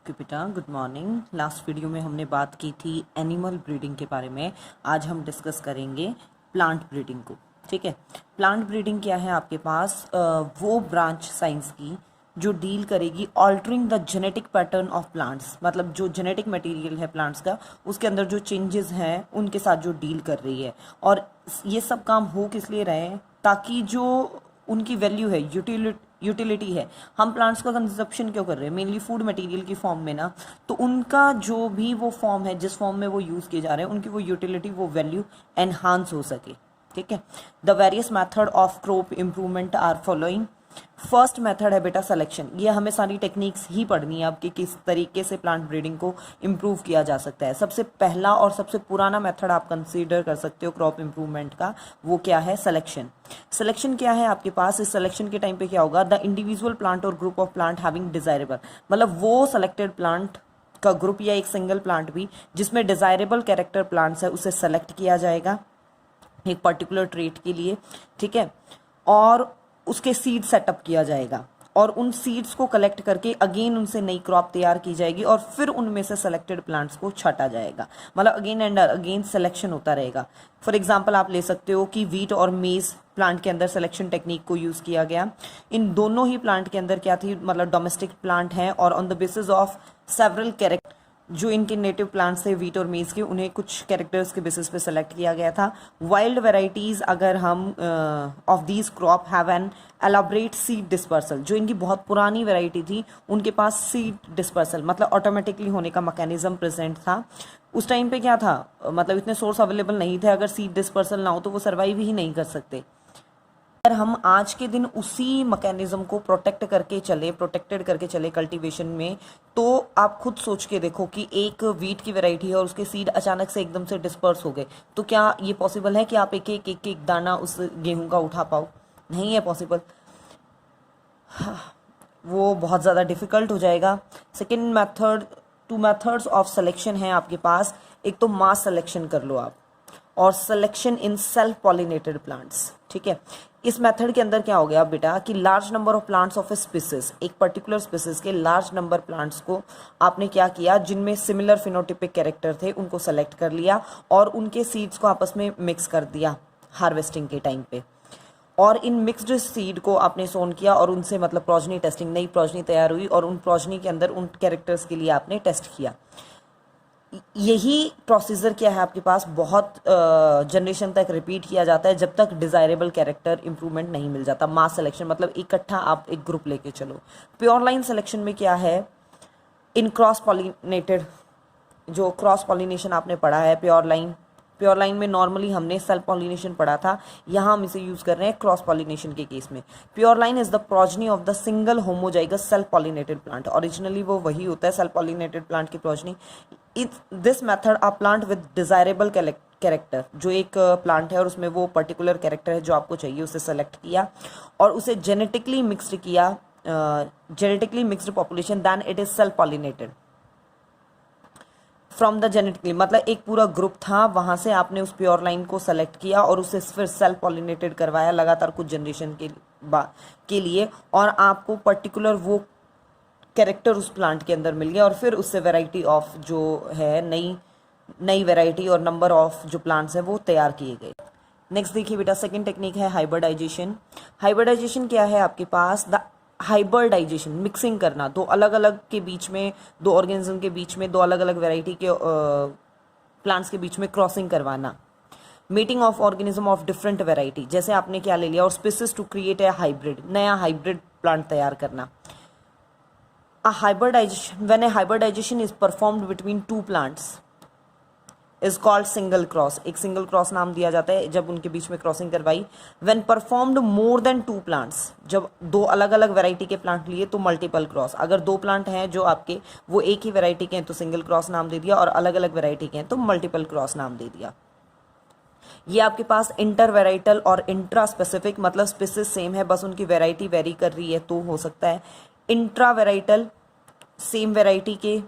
Okay बेटा, good morning. Last video में हमने बात की थी एनिमल ब्रीडिंग के बारे में। आज हम डिस्कस करेंगे प्लांट ब्रीडिंग को। ठीक है, प्लांट ब्रीडिंग क्या है आपके पास? वो ब्रांच साइंस की जो डील करेगी altering the genetic pattern of plants, मतलब जो जेनेटिक मटेरियल है प्लांट्स का, उसके अंदर जो चेंजेस हैं उनके साथ जो डील कर रही है। और ये सब काम हो किस लिए रहे हैं? ताकि जो उनकी वैल्यू है, यूटिलिटी है, हम प्लांट्स का कंजप्शन क्यों कर रहे हैं? मेनली फूड मटेरियल की फॉर्म में ना, तो उनका जो भी वो फॉर्म है, जिस फॉर्म में वो यूज़ किए जा रहे हैं, उनकी वो यूटिलिटी, वो वैल्यू एनहांस हो सके। ठीक है, the various method of crop improvement are following. First method है बेटा सिलेक्शन। ये हमें सारी टेक्निक्स ही पढ़नी है अब कि किस तरीके से प्लांट ब्रीडिंग को इम्प्रूव किया जा सकता है। सबसे पहला और सबसे पुराना मेथड आप कंसीडर कर सकते हो क्रॉप इम्प्रूवमेंट का, वो क्या है? सिलेक्शन। सिलेक्शन क्या है आपके पास? इस सिलेक्शन के टाइम पे क्या होगा? द इंडिविजुअल प्लांट और group of plant having desirable, मतलब वो सेलेक्टेड प्लांट का ग्रुप या एक सिंगल प्लांट भी जिसमें डिजायरेबल कैरेक्टर प्लांट्स है, उसे सेलेक्ट किया जाएगा एक पर्टिकुलर ट्रेट के लिए। ठीक है, और उसके सीड सेटअप किया जाएगा और उन सीड्स को कलेक्ट करके अगेन उनसे नई क्रॉप तैयार की जाएगी और फिर उनमें से सेलेक्टेड प्लांट्स को छाटा जाएगा। मतलब अगेन एंड अगेन सिलेक्शन होता रहेगा। फॉर एग्जांपल आप ले सकते हो कि वीट और मेज प्लांट के अंदर सिलेक्शन टेक्निक को यूज किया गया। इन दोनों ही प्लांट के अंदर क्या थी? मतलब डोमेस्टिक प्लांट हैं और on the basis of several character, जो इनके नेटिव प्लांट्स थे वीट और मेज के, उन्हें कुछ कैरेक्टर्स के बेसिस पे सेलेक्ट किया गया था। वाइल्ड वेराइटीज अगर हम of these crop have an elaborate seed dispersal, जो इनकी बहुत पुरानी वैरायटी थी उनके पास सीड डिस्पर्सल मतलब ऑटोमेटिकली होने का मैकेनिज्म प्रेजेंट था। उस टाइम पे क्या था, मतलब इतने सोर्स अवेलेबल नहीं थे, अगर सीड डिस्पर्सल ना हो तो वो सर्वाइव ही नहीं कर सकते। अगर हम आज के दिन उसी मैकेनिज्म को प्रोटेक्टेड करके चले कल्टीवेशन में, तो आप खुद सोच के देखो कि एक वीट की वैरायटी है और उसके सीड अचानक से एकदम से डिस्पर्स हो गए, तो क्या ये पॉसिबल है कि आप एक एक दाना उस गेहूं का उठा पाओ? नहीं है पॉसिबल। वो बहुत ज़्यादा डिफिकल्ट हो जाएगा। Second method, two methods of selection है आपके पास। एक तो मास सिलेक्शन कर लो आप, और selection in self pollinated plants. ठीक है, इस मेथड के अंदर क्या हो गया बेटा कि large number of plants of a species, एक पर्टिकुलर स्पीसीज के लार्ज नंबर प्लांट्स को आपने क्या किया, जिनमें सिमिलर फिनोटिपिक कैरेक्टर थे, उनको सेलेक्ट कर लिया और उनके सीड्स को आपस में मिक्स कर दिया हार्वेस्टिंग के टाइम पे। और इन मिक्सड सीड को आपने सोन किया और उनसे मतलब प्रोजनी टेस्टिंग, नई प्रोजनी तैयार हुई और उन प्रोजनी के अंदर उन कैरेक्टर्स के लिए आपने टेस्ट किया। यही प्रोसीजर क्या है आपके पास, बहुत जनरेशन तक रिपीट किया जाता है जब तक डिजायरेबल कैरेक्टर इंप्रूवमेंट नहीं मिल जाता। मास सिलेक्शन मतलब इकट्ठा आप एक ग्रुप लेके चलो। प्योर लाइन सिलेक्शन में क्या है? इन क्रॉस पॉलिनेटेड, जो क्रॉस पॉलिनेशन आपने पढ़ा है प्योर लाइन में नॉर्मली हमने सेल्फ पॉलिनेशन पढ़ा था, यहाँ हम इसे यूज कर रहे हैं क्रॉस पॉलिनेशन के केस में। Pure line is the progeny of the single homozygous self pollinated plant. Originally वो वही होता है सेल्फ पॉलिनेटेड प्लांट की progeny. This method a plant with desirable character, जो एक प्लांट है और उसमें वो पर्टिकुलर कैरेक्टर है जो आपको चाहिए, उसे सेलेक्ट किया और उसे जेनेटिकली मिक्सड किया, genetically mixed population, then it is self pollinated from the genetically, मतलब एक पूरा ग्रुप था, वहां से आपने उस प्योर लाइन को सेलेक्ट किया और उसे फिर सेल्फ पॉलिनेटेड करवाया लगातार कुछ जनरेशन के लिए, और आपको पर्टिकुलर वो कैरेक्टर उस प्लांट के अंदर मिल गया और फिर उससे वैरायटी ऑफ जो है नई वैरायटी और नंबर ऑफ जो प्लांट्स हैं वो तैयार किए गए। नेक्स्ट देखिए बेटा, सेकंड टेक्निक है हाइब्रिडाइजेशन। हाइब्रिडाइजेशन क्या है आपके पास? द हाइब्रिडाइजेशन, मिक्सिंग करना, दो अलग अलग के बीच में, दो ऑर्गेनिज्म के बीच में, दो अलग अलग वैरायटी के प्लांट्स के बीच में क्रॉसिंग करवाना। Meeting of organism of different variety, जैसे आपने क्या ले लिया और species to create a hybrid, नया हाइब्रिड प्लांट तैयार करना। When a hybridization is performed between two plants is called single cross, एक सिंगल क्रॉस नाम दिया जाता है जब उनके बीच में क्रॉसिंग करवाई। When performed more than two plants, जब दो अलग अलग वैरायटी के प्लांट लिए तो मल्टीपल क्रॉस। अगर दो प्लांट हैं जो आपके वो एक ही वैरायटी के हैं तो सिंगल क्रॉस नाम दे दिया, और अलग अलग वैरायटी के हैं तो मल्टीपल क्रॉस नाम दे दिया। ये आपके पास इंटर वेराइटल और इंट्रा स्पेसिफिक, मतलब स्पीसीज सेम है, बस उनकी वैरायटी वेरी कर रही है तो हो सकता है। इंट्रा वेराइटल, सेम वैरायटी के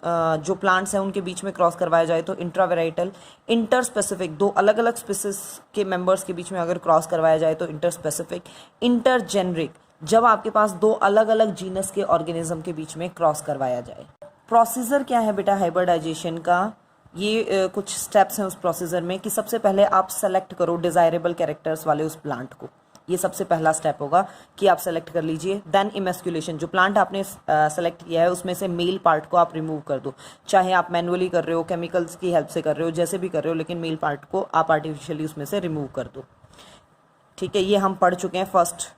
जो प्लांट्स हैं उनके बीच में क्रॉस करवाया जाए तो इंट्रा वेराइटल। इंटर स्पेसिफिक, दो अलग अलग स्पीसीज के मेंबर्स के बीच में अगर क्रॉस करवाया जाए तो इंटर स्पेसिफिक। इंटर जेनरिक, जब आपके पास दो अलग अलग जीनस के ऑर्गेनिज्म के बीच में क्रॉस करवाया जाए। प्रोसीजर क्या है बेटा हाइब्रिडाइजेशन का, ये कुछ स्टेप्स हैं उस प्रोसीजर में कि सबसे पहले आप सेलेक्ट करो डिज़ायरेबल कैरेक्टर्स वाले उस प्लांट को, ये सबसे पहला स्टेप होगा कि आप सेलेक्ट कर लीजिए। देन इमेस्कुलेशन, जो प्लांट आपने सेलेक्ट किया है उसमें से मेल पार्ट को आप रिमूव कर दो, चाहे आप मैनुअली कर रहे हो, केमिकल्स की हेल्प से कर रहे हो, जैसे भी कर रहे हो, लेकिन मेल पार्ट को आप आर्टिफिशियली उसमें से रिमूव कर दो। ठीक है, ये हम पढ़ चुके हैं फर्स्ट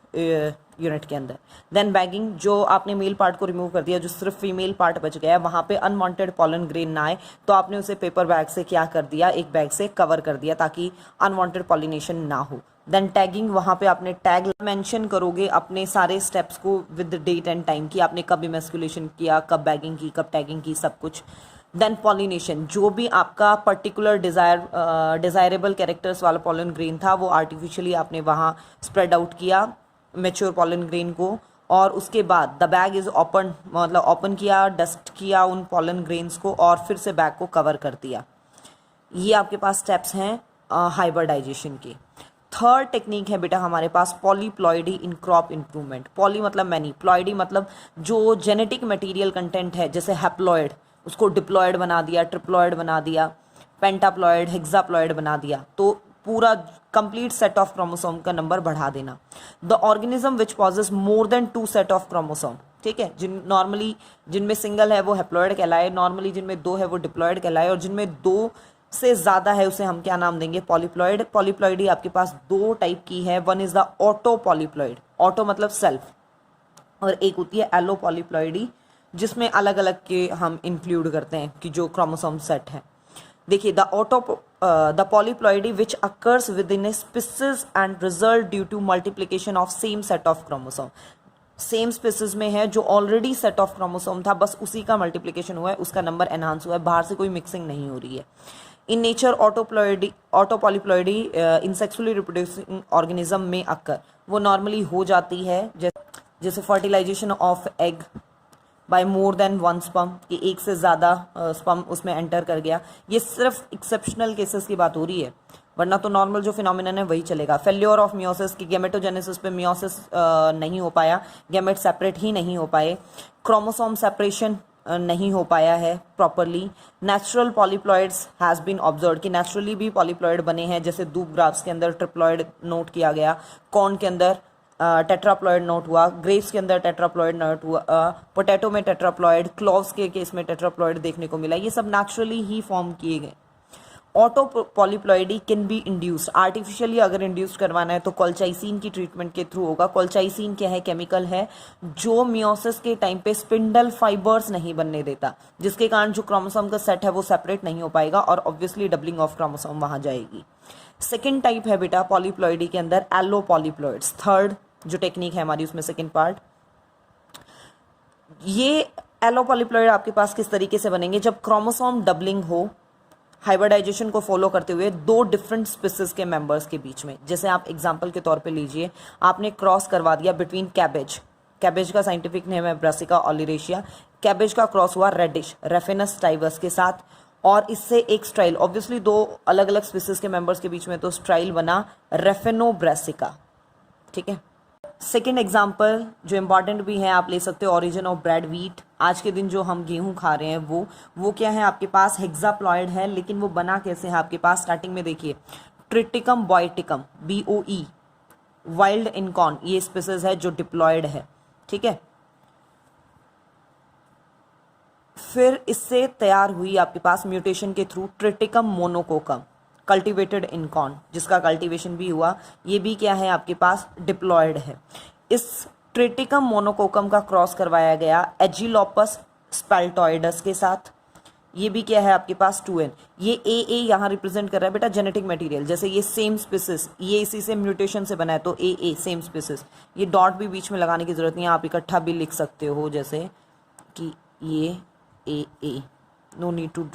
यूनिट के अंदर। देन बैगिंग, जो आपने मेल पार्ट को रिमूव कर दिया, जो सिर्फ फीमेल पार्ट बच गया है, वहाँ पे अनवांटेड पॉलन ग्रेन ना आए, तो आपने उसे पेपर बैग से क्या कर दिया, एक बैग से कवर कर दिया ताकि अनवांटेड पॉलिनेशन ना हो। देन टैगिंग, वहाँ पे आपने टैग मेंशन करोगे अपने सारे स्टेप्स को विद डेट एंड टाइम कि आपने कब इमेस्कुलेशन किया, कब बैगिंग की, कब टैगिंग की, सब कुछ। देन पॉलिनेशन, जो भी आपका पर्टिकुलर डिज़ायरेबल कैरेक्टर्स वाला पॉलन ग्रेन था वो आर्टिफिशियली आपने वहाँ स्प्रेड आउट किया मैच्योर पॉलन ग्रेन को, और उसके बाद द बैग इज़ ओपन, मतलब ओपन किया, डस्ट किया उन पॉलन ग्रेन्स को और फिर से बैग को कवर कर दिया। ये आपके पास स्टेप्स हैं हाइब्रिडाइजेशन के। थर्ड टेक्निक है बेटा हमारे पास polyploidy in crop improvement. Poly मतलब मैनी, प्लॉइडी मतलब जो जेनेटिक मटेरियल कंटेंट है, जैसे हैप्लॉइड उसको डिप्लॉयड बना दिया, ट्रिप्लॉयड बना दिया, पेंटाप्लॉयड, हेक्साप्लॉयड बना दिया, तो पूरा कंप्लीट सेट ऑफ क्रोमोसोम का नंबर बढ़ा देना। The organism which possess more than 2 set of chromosome, ठीक है, नॉर्मली जिनमें सिंगल है वो हैप्लॉयड कहलाए, नॉर्मली जिनमें 2 है वो डिप्लॉयड कहलाए, और जिनमें 2 से ज़्यादा है उसे हम क्या नाम देंगे, पॉलीप्लॉइड। पॉलीप्लॉइडी आपके पास 2 टाइप की है, one is the auto polyploid, auto मतलब सेल्फ, और एक होती है एलो पॉलीप्लॉइडी जिसमें अलग अलग के हम इंक्लूड करते हैं कि जो क्रोमोसोम सेट है। देखिए the polyploidy which occurs within a species and result due to multiplication of same set of chromosome, same species में है जो ऑलरेडी सेट ऑफ क्रोमोसोम था, बस उसी का मल्टीप्लिकेशन हुआ है, उसका नंबर एनहांस हुआ है, बाहर से कोई मिक्सिंग नहीं हो रही है। In nature auto polyploidy in sexually reproducing organism में अक्कर, वो नॉर्मली हो जाती है, जैसे fertilisation of egg by more than 1 sperm, कि एक से ज़्यादा स्पर्म उसमें एंटर कर गया। ये सिर्फ एक्सेप्शनल केसेस की बात हो रही है, वरना तो नॉर्मल जो फिनोमिनन है वही चलेगा। फेल्योर ऑफ मियोसिस, की गैमेटोजेनेसिस पे मियोसिस नहीं हो पाया, गैमेट सेपरेट ही नहीं हो पाए, क्रोमोसोम सेपरेशन नहीं हो पाया है properly. Natural polyploids has been observe, कि नेचुरली भी पॉलीप्लॉइड बने हैं, जैसे दूब ग्राफ्स के अंदर ट्रिप्लॉइड नोट किया गया, कॉर्न के अंदर टेट्राप्लॉइड नोट हुआ, ग्रेप्स के अंदर टेट्राप्लॉइड नोट हुआ, पोटैटो में टेट्राप्लॉइड, क्लोव्स के केस में टेट्राप्लॉइड देखने को मिला। ये सब नेचुरली ही फॉर्म किए गए। Auto polyploidy can be induced, artificially अगर इंड्यूस करवाना है तो कोलचाइसिन की ट्रीटमेंट के थ्रू होगा। कोलचाइसिन क्या है, केमिकल है जो मियोसिस के टाइम पे स्पिंडल फाइबर्स नहीं बनने देता, जिसके कारण जो क्रोमोसोम का सेट है वो सेपरेट नहीं हो पाएगा और ऑब्वियसली डबलिंग ऑफ क्रोमोसोम वहां जाएगी। सेकेंड टाइप है बेटा पॉलीप्लॉइडी के अंदर एलो पॉलीप्लॉइड्स, थर्ड जो टेक्निक है हमारी उसमें सेकेंड पार्ट। ये एलो पॉलीप्लॉइड आपके पास किस तरीके से बनेंगे, जब क्रोमोसोम डबलिंग हो हाइब्रिडाइजेशन को फॉलो करते हुए 2 डिफरेंट स्पीसीज के मेंबर्स के बीच में। जैसे आप एग्जांपल के तौर पे लीजिए, आपने क्रॉस करवा दिया बिटवीन कैबेज, कैबेज का साइंटिफिक नेम है ब्रासिका ओलिरेशिया, कैबेज का क्रॉस हुआ रेडिश रेफिनस टाइवर्स के साथ, और इससे एक स्ट्राइल, ऑब्वियसली 2 अलग अलग स्पीसीज के मेंबर्स के बीच में तो स्ट्राइल बना रेफिनोब्रासिका, ठीक है। सेकेंड एग्जाम्पल जो इम्पॉर्टेंट भी है आप ले सकते हो, ओरिजिन ऑफ ब्रेड व्हीट, आज के दिन जो हम गेहूं खा रहे हैं वो क्या है आपके पास, हेक्साप्लॉइड है, लेकिन वो बना कैसे है आपके पास, स्टार्टिंग में देखिए ट्रिटिकम बॉयटिकम BOE, वाइल्ड इनकॉर्न, ये स्पीसीज है जो डिप्लॉयड है, ठीक है। फिर इससे तैयार हुई आपके पास म्यूटेशन के थ्रू ट्रिटिकम मोनोकोकम, कल्टिवेटेड इनकॉर्न, जिसका कल्टीवेशन भी हुआ, ये भी क्या है आपके पास डिप्लॉयड है। इस ट्रिटिकम मोनोकोकम का क्रॉस करवाया गया एजिलोपस स्पेल्टोइडस के साथ, ये भी क्या है आपके पास 2N, ये AA यहाँ रिप्रेजेंट कर रहा है बेटा जेनेटिक मटेरियल, जैसे ये सेम स्पीसीज, ये इसी से म्यूटेशन से बना है तो AA सेम स्पीसीज, ये डॉट भी बीच में लगाने की जरूरत नहीं है, आप इकट्ठा भी लिख सकते हो, जैसे कि ये AA, नो नीड टू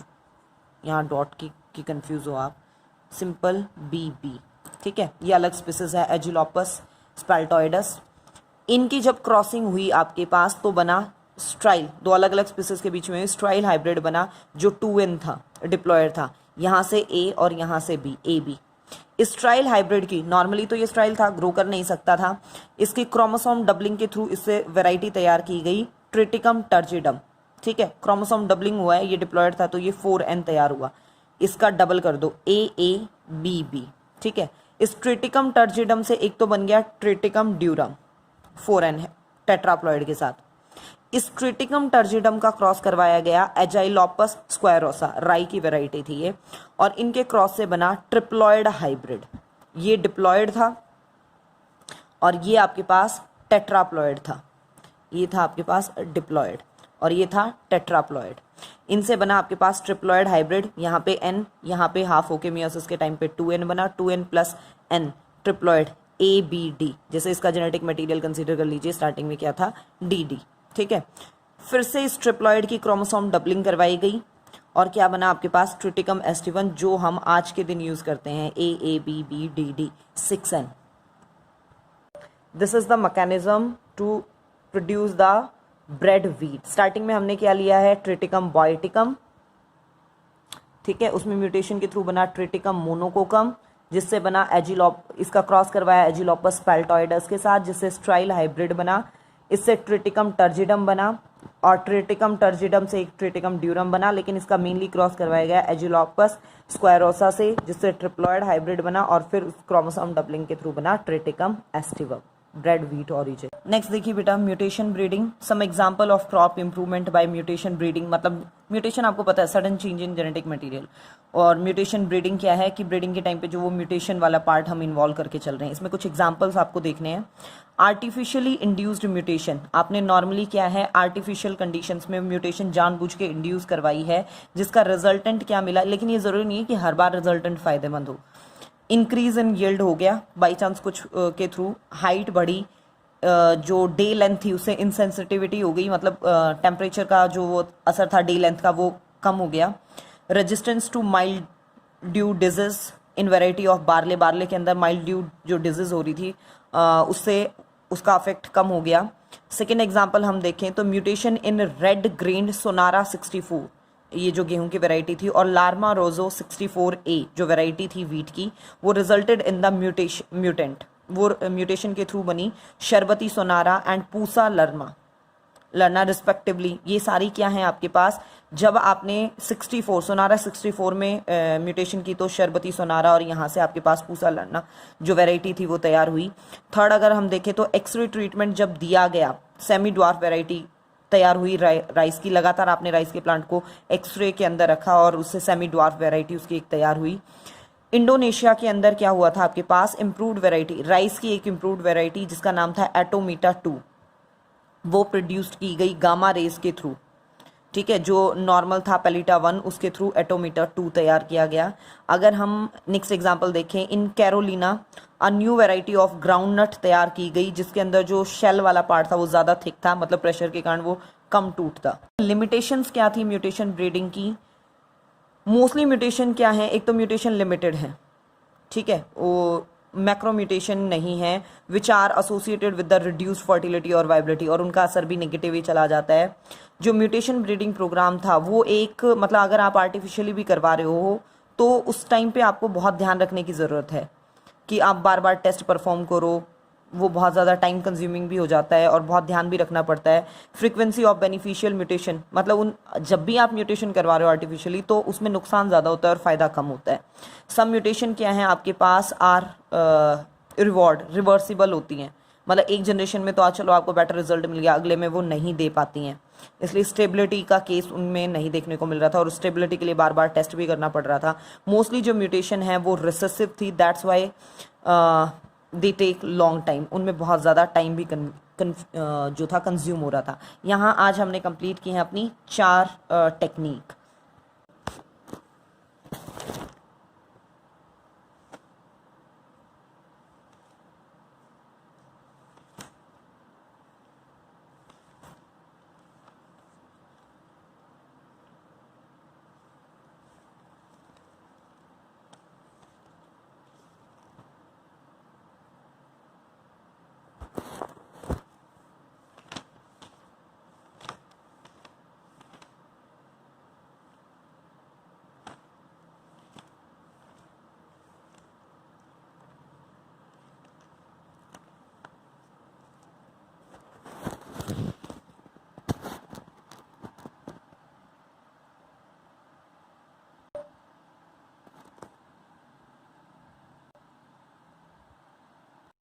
यहाँ डॉट की कंफ्यूज हो आप, सिंपल BB, ठीक है। ये अलग स्पीसीज है एजिलोपस स्पेल्टोइडस, इनकी जब क्रॉसिंग हुई आपके पास तो बना स्ट्राइल, 2 अलग अलग स्पीसीज के बीच में स्ट्राइल हाइब्रिड बना जो 2N था, डिप्लॉयड था, यहाँ से A और यहाँ से B, AB। इस स्ट्राइल हाइब्रिड की, नॉर्मली तो ये स्ट्राइल था, ग्रो कर नहीं सकता था, इसकी क्रोमोसोम डबलिंग के थ्रू इससे वैरायटी तैयार की गई ट्रिटिकम टर्जिडम, ठीक है, क्रोमोसोम डबलिंग हुआ है, ये डिप्लॉयड था तो ये 4n तैयार हुआ, इसका डबल कर दो AABB, ठीक है। इस ट्रिटिकम टर्जिडम से एक तो बन गया ट्रिटिकम ड्यूरम 4n है टेट्राप्लॉयड के साथ। इस ट्रिटिकम टर्जिडम का क्रॉस करवाया गया एजाइलोपस स्क्वायरोसा, राई की वैरायटी थी ये, और इनके क्रॉस से बना ट्रिप्लॉयड हाइब्रिड। ये डिप्लॉयड था और ये आपके पास टेट्राप्लॉयड था, ये था आपके पास डिप्लॉयड और ये था टेट्राप्लॉयड। इनसे बना आपके पास ट्रिप्लॉयड हाइब्रिड, यहाँ पे n, यहाँ पे हाफ होके मियोसिस के टाइम पे 2n बना, 2n plus n triploid ABD। जैसे इसका जेनेटिक मटेरियल कंसीडर कर लीजिए, स्टार्टिंग में क्या था DD, ठीक है। फिर से इस ट्रिप्लॉयड की क्रोमोसोम डबलिंग करवाई गई और क्या बना आपके पास ट्रिटिकम ST1, जो हम आज के दिन यूज करते हैं AABBDD 6n। This is the mechanism to produce the bread wheat. Starting में हमने क्या लिया है ट्रिटिकम बॉयटिकम, ठीक है, उसमें म्यूटेशन के थ्रू बना ट्रिटिकम मोनोकोकम, जिससे बना इसका क्रॉस करवाया एजिलोपस पैल्टॉइडस के साथ, जिससे स्ट्राइल हाइब्रिड बना। इससे ट्रिटिकम टर्जिडम बना और ट्रिटिकम टर्जिडम से एक ट्रिटिकम ड्यूरम बना, लेकिन इसका मेनली क्रॉस करवाया गया एजिलोपस स्क्वायरोसा से, जिससे ट्रिप्लॉयड हाइब्रिड बना और फिर क्रोमोसोम डबलिंग के थ्रू बना Triticum aestivum, bread wheat origin. Next देखिए बेटा, mutation breeding. Some example of crop improvement by mutation breeding. मतलब म्यूटेशन आपको पता है sudden change in genetic material, और म्यूटेशन ब्रीडिंग क्या है कि ब्रीडिंग के टाइम पे जो वो म्यूटेशन वाला पार्ट हम इन्वॉल्व करके चल रहे हैं। इसमें कुछ एग्जांपल्स आपको देखने हैं। आर्टिफिशियली इंड्यूस्ड म्यूटेशन, आपने नॉर्मली क्या है आर्टिफिशियल कंडीशंस में म्यूटेशन जानबूझ के इंड्यूस करवाई है, जिसका रिजल्टेंट क्या मिला, लेकिन ये जरूरी नहीं है कि हर बार रिजल्टेंट फायदेमंद हो। इंक्रीज इन यील्ड हो गया बाई चांस कुछ के थ्रू, हाइट बढ़ी, जो डे लेंथ थी उससे इनसेंसिटिविटी हो गई, मतलब टेम्परेचर का जो वो असर था डे लेंथ का वो कम हो गया। Resistance to mildew disease in variety of barley, barley के अंदर माइल्ड ड्यू जो डिजीज हो रही थी उससे उसका अफेक्ट कम हो गया। सेकेंड एग्जाम्पल हम देखें तो म्यूटेशन इन रेड ग्रेन्ड सोनारा 64, ये जो गेहूं की वैरायटी थी, और लार्मा रोजो 64A जो वैरायटी थी वीट की, वो रिजल्टेड इन द म्यूटेंट, वो म्यूटेशन के थ्रू बनी शरबती सोनारा एंड पूसा लर्ना रिस्पेक्टिवली। ये सारी क्या है आपके पास, जब आपने 64 सोनारा 64 में म्यूटेशन की तो शरबती सोनारा, और यहाँ से आपके पास पूसा लर्ना जो वैरायटी थी वो तैयार हुई। थर्ड अगर हम देखें तो एक्सरे ट्रीटमेंट जब दिया गया, सेमी ड्वार्फ वैरायटी तैयार हुई राइस की। लगातार आपने राइस के प्लांट को एक्सरे के अंदर रखा और उससे सेमी ड्वार्फ वैरायटी उसकी एक तैयार हुई। इंडोनेशिया के अंदर क्या हुआ था आपके पास, इम्प्रूव्ड वैरायटी राइस की एक इम्प्रूव्ड वैरायटी जिसका नाम था एटोमीटा 2, वो प्रोड्यूस्ड की गई गामा रेज के थ्रू, ठीक है। जो नॉर्मल था पेलिटा 1 उसके थ्रू एटोमीटा 2 तैयार किया गया। अगर हम नेक्स्ट एग्जांपल देखें, in Carolina a new variety of groundnut तैयार की गई, जिसके अंदर जो शेल वाला पार्ट था वो ज़्यादा थिक था, मतलब प्रेशर के कारण वो कम टूटता। लिमिटेशंस क्या थी म्यूटेशन ब्रीडिंग की, मोस्टली म्यूटेशन क्या है, एक तो म्यूटेशन लिमिटेड है, ठीक है, वो मैक्रो म्यूटेशन नहीं है, which are associated with the reduced fertility और वाइबिलिटी, और उनका असर भी नेगेटिव ही चला जाता है। जो म्यूटेशन ब्रीडिंग प्रोग्राम था वो एक, मतलब अगर आप आर्टिफिशियली भी करवा रहे हो तो उस टाइम पे आपको बहुत ध्यान रखने की ज़रूरत है कि आप बार बार टेस्ट परफॉर्म करो, वो बहुत ज़्यादा टाइम कंज्यूमिंग भी हो जाता है और बहुत ध्यान भी रखना पड़ता है। फ्रीक्वेंसी ऑफ बेनिफिशियल म्यूटेशन, मतलब जब भी आप म्यूटेशन करवा रहे हो आर्टिफिशियली तो उसमें नुकसान ज़्यादा होता है और फ़ायदा कम होता है। सम म्यूटेशन क्या है आपके पास आर रिवर्सिबल होती हैं, मतलब एक जनरेशन में तो आज चलो आपको बेटर रिजल्ट मिल गया, अगले में वो नहीं दे पाती हैं, इसलिए स्टेबिलिटी का केस उनमें नहीं देखने को मिल रहा था और स्टेबिलिटी के लिए बार बार टेस्ट भी करना पड़ रहा था। मोस्टली जो म्यूटेशन है वो रिसेसिव थी, that's why they take long time, उनमें बहुत ज़्यादा टाइम भी जो था कंज्यूम हो रहा था। यहाँ आज हमने कंप्लीट की हैं अपनी 4 टेक्निक।